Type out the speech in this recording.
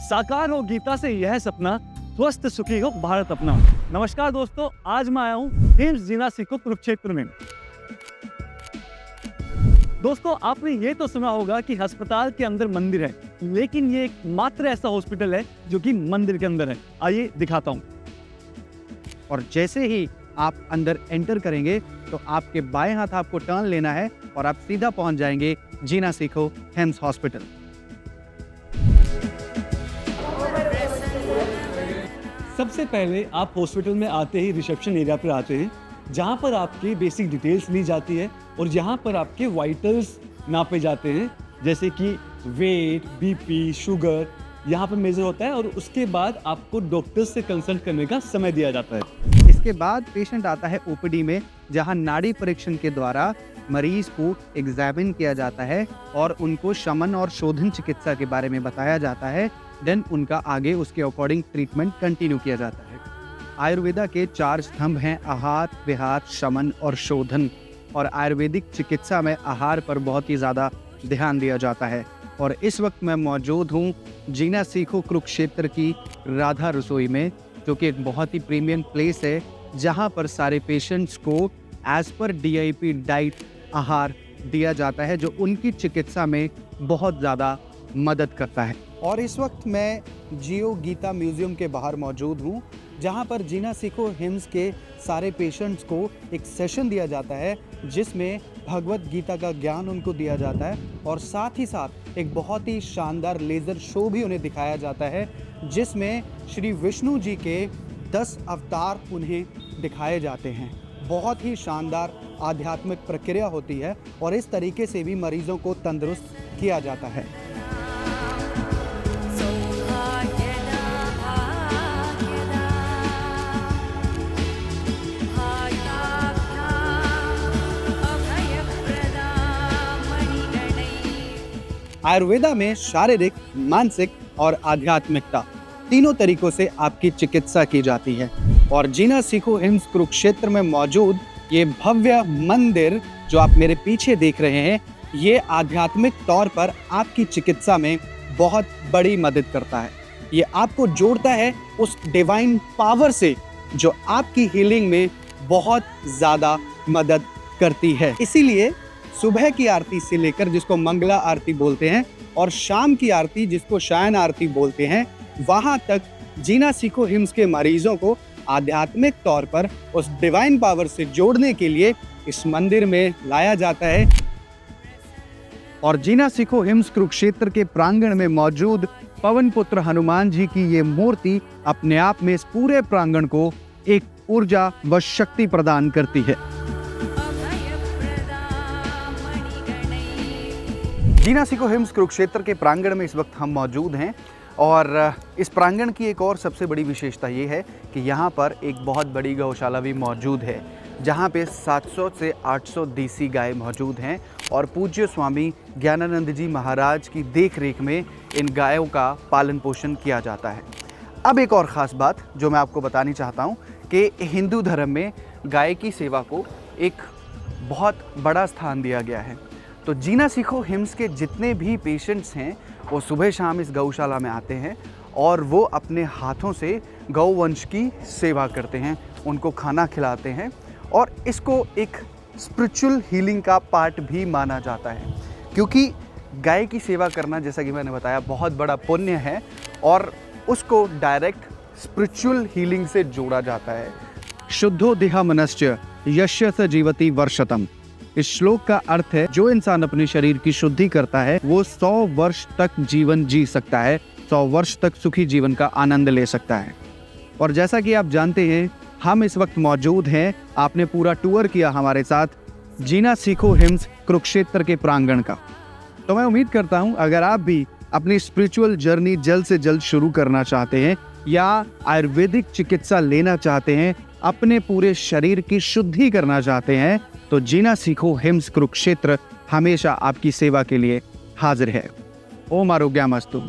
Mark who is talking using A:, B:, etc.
A: साकार हो गीता से यह सपना, स्वस्थ सुखी हो भारत अपना। नमस्कार दोस्तों, आज मैं आया हूँ हिम्स जीना सीखो कुरुक्षेत्र में। दोस्तों, आपने ये तो सुना होगा कि अस्पताल के अंदर मंदिर है, लेकिन ये एक मात्र ऐसा हॉस्पिटल है जो कि मंदिर के अंदर है। आइए दिखाता हूँ।
B: और जैसे ही आप अंदर एंटर करेंगे तो आपके बाएं हाथ आपको टर्न लेना है और आप सीधा पहुंच जाएंगे जीना सीखो हिम्स हॉस्पिटल।
A: सबसे पहले आप हॉस्पिटल में आते ही रिसेप्शन एरिया पर आते हैं, जहाँ पर आपकी बेसिक डिटेल्स ली जाती है और यहाँ पर आपके वाइटल्स नापे जाते हैं, जैसे कि वेट, बीपी, शुगर यहाँ पर मेजर होता है और उसके बाद आपको डॉक्टर से कंसल्ट करने का समय दिया जाता है।
B: इसके बाद पेशेंट आता है ओपीडी में, जहां नाड़ी परीक्षण के द्वारा मरीज को एग्जामिन किया जाता है और उनको शमन और शोधन चिकित्सा के बारे में बताया जाता है। देन उनका आगे उसके अकॉर्डिंग ट्रीटमेंट कंटिन्यू किया जाता है। आयुर्वेदा के 4 स्तंभ हैं: आहार, विहार, शमन और शोधन। और आयुर्वेदिक चिकित्सा में आहार पर बहुत ही ज़्यादा ध्यान दिया जाता है। और इस वक्त मैं मौजूद हूँ जीना सीखो कुरुक्षेत्र की राधा रसोई में, जो कि एक बहुत ही प्रीमियम प्लेस है, जहाँ पर सारे पेशेंट्स को एज पर DIP डाइट आहार दिया जाता है, जो उनकी चिकित्सा में बहुत ज़्यादा मदद करता है। और इस वक्त मैं जियो गीता म्यूज़ियम के बाहर मौजूद हूँ, जहाँ पर जीना सीखो हिम्स के सारे पेशेंट्स को एक सेशन दिया जाता है, जिसमें भगवत गीता का ज्ञान उनको दिया जाता है और साथ ही साथ एक बहुत ही शानदार लेज़र शो भी उन्हें दिखाया जाता है, जिसमें श्री विष्णु जी के 10 अवतार उन्हें दिखाए जाते हैं। बहुत ही शानदार आध्यात्मिक प्रक्रिया होती है और इस तरीके से भी मरीजों को तंदुरुस्त किया जाता है। आयुर्वेदा में शारीरिक, मानसिक और आध्यात्मिकता तीनों तरीकों से आपकी चिकित्सा की जाती है। और जीना सीखो हिम्स कुरुक्षेत्र में मौजूद ये भव्य मंदिर जो आप मेरे पीछे देख रहे हैं, ये आध्यात्मिक तौर पर आपकी चिकित्सा में बहुत बड़ी मदद करता है। ये आपको जोड़ता है उस डिवाइन पावर से जो आपकी हीलिंग में बहुत ज़्यादा मदद करती है। इसीलिए सुबह की आरती से लेकर, जिसको मंगला आरती बोलते हैं, और शाम की आरती जिसको शयन आरती बोलते हैं, वहाँ तक जीना सीखो हिम्स के मरीजों को आध्यात्मिक तौर पर उस डिवाइन पावर से जोड़ने के लिए इस मंदिर में लाया जाता है। और जीना सीखो हिम्स कुरुक्षेत्र के प्रांगण में मौजूद पवन पुत्र हनुमान जी की ये मूर्ति अपने आप में इस पूरे प्रांगण को एक ऊर्जा व शक्ति प्रदान करती है। जीना सीखो हिम्स कुरुक्षेत्र के प्रांगण में इस वक्त हम मौजूद हैं और इस प्रांगण की एक और सबसे बड़ी विशेषता ये है कि यहाँ पर एक बहुत बड़ी गौशाला भी मौजूद है, जहाँ पे 700 से 800 देसी गाय मौजूद हैं और पूज्य स्वामी ज्ञानानंद जी महाराज की देख रेख में इन गायों का पालन पोषण किया जाता है। अब एक और ख़ास बात जो मैं आपको बतानी चाहता हूँ कि हिंदू धर्म में गाय की सेवा को एक बहुत बड़ा स्थान दिया गया है। तो जीना सीखो हिम्स के जितने भी पेशेंट्स हैं वो सुबह शाम इस गौशाला में आते हैं और वो अपने हाथों से गौवंश की सेवा करते हैं, उनको खाना खिलाते हैं और इसको एक स्पिरिचुअल हीलिंग का पार्ट भी माना जाता है, क्योंकि गाय की सेवा करना, जैसा कि मैंने बताया, बहुत बड़ा पुण्य है और उसको डायरेक्ट स्पिरिचुअल हीलिंग से जोड़ा जाता है। शुद्धो देहा मनश्च यस्य स जीवति वर्षतम। इस श्लोक का अर्थ है, जो इंसान अपने शरीर की शुद्धि करता है वो 100 वर्ष तक जीवन जी सकता है, 100 वर्ष तक सुखी जीवन का आनंद ले सकता है। और जैसा कि आप जानते हैं, हम इस वक्त मौजूद हैं, आपने पूरा टूर किया हमारे साथ जीना सीखो हिम्स कुरुक्षेत्र के प्रांगण का। तो मैं उम्मीद करता हूं अगर आप भी अपनी स्पिरिचुअल जर्नी जल्द से जल्द शुरू करना चाहते हैं या आयुर्वेदिक चिकित्सा लेना चाहते हैं, अपने पूरे शरीर की शुद्धि करना चाहते हैं, तो जीना सीखो हिम्स कुरुक्षेत्र हमेशा आपकी सेवा के लिए हाजिर है। ओम आरोग्यमस्तु।